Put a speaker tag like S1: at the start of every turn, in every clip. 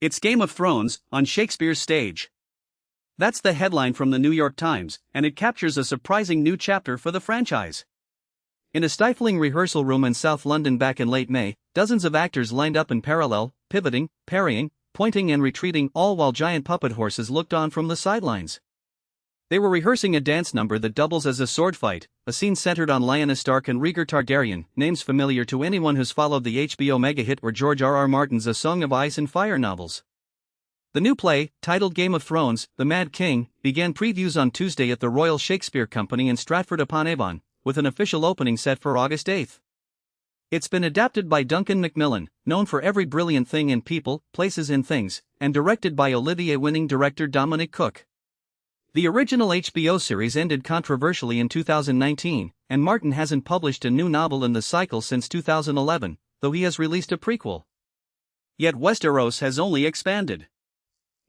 S1: It's Game of Thrones on Shakespeare's stage. That's the headline from the New York Times, and it captures a surprising new chapter for the franchise. In a stifling rehearsal room in South London back in late May, dozens of actors lined up in parallel, pivoting, parrying, pointing and retreating, all while giant puppet horses looked on from the sidelines. They were rehearsing a dance number that doubles as a sword fight, a scene centered on Lyanna Stark and Rhaegar Targaryen, names familiar to anyone who's followed the HBO mega-hit or George R.R. Martin's A Song of Ice and Fire novels. The new play, titled Game of Thrones, The Mad King, began previews on Tuesday at the Royal Shakespeare Company in Stratford-upon-Avon, with an official opening set for August 8. It's been adapted by Duncan Macmillan, known for Every Brilliant Thing in People, Places and Things, and directed by Olivier-winning director Dominic Cooke. The original HBO series ended controversially in 2019, and Martin hasn't published a new novel in the cycle since 2011, though he has released a prequel. Yet Westeros has only expanded.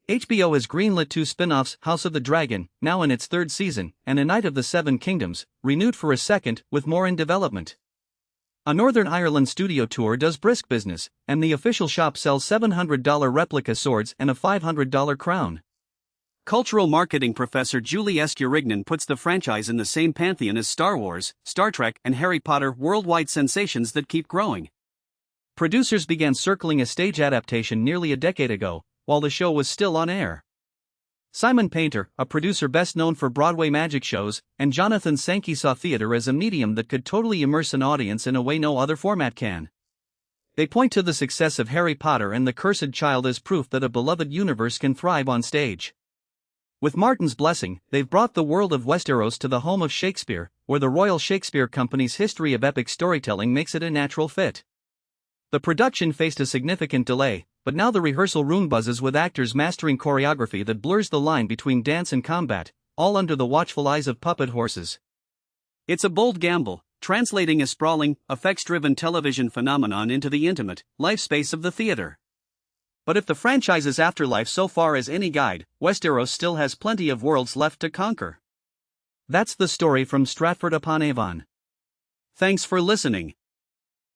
S1: HBO has greenlit 2 spin-offs, House of the Dragon, now in its 3rd season, and A Knight of the Seven Kingdoms, renewed for a 2nd, with more in development. A Northern Ireland studio tour does brisk business, and the official shop sells $700 replica swords and a $500 crown. Cultural marketing professor Julie Escurignan puts the franchise in the same pantheon as Star Wars, Star Trek, and Harry Potter, worldwide sensations that keep growing. Producers began circling a stage adaptation nearly a decade ago, while the show was still on air. Simon Painter, a producer best known for Broadway magic shows, and Jonathan Sankey saw theater as a medium that could totally immerse an audience in a way no other format can. They point to the success of Harry Potter and The Cursed Child as proof that a beloved universe can thrive on stage. With Martin's blessing, they've brought the world of Westeros to the home of Shakespeare, where the Royal Shakespeare Company's history of epic storytelling makes it a natural fit. The production faced a significant delay, but now the rehearsal room buzzes with actors mastering choreography that blurs the line between dance and combat, all under the watchful eyes of puppet horses. It's a bold gamble, translating a sprawling, effects-driven television phenomenon into the intimate, life space of the theater. But if the franchise's afterlife so far is any guide, Westeros still has plenty of worlds left to conquer. That's the story from Stratford-upon-Avon. Thanks for listening.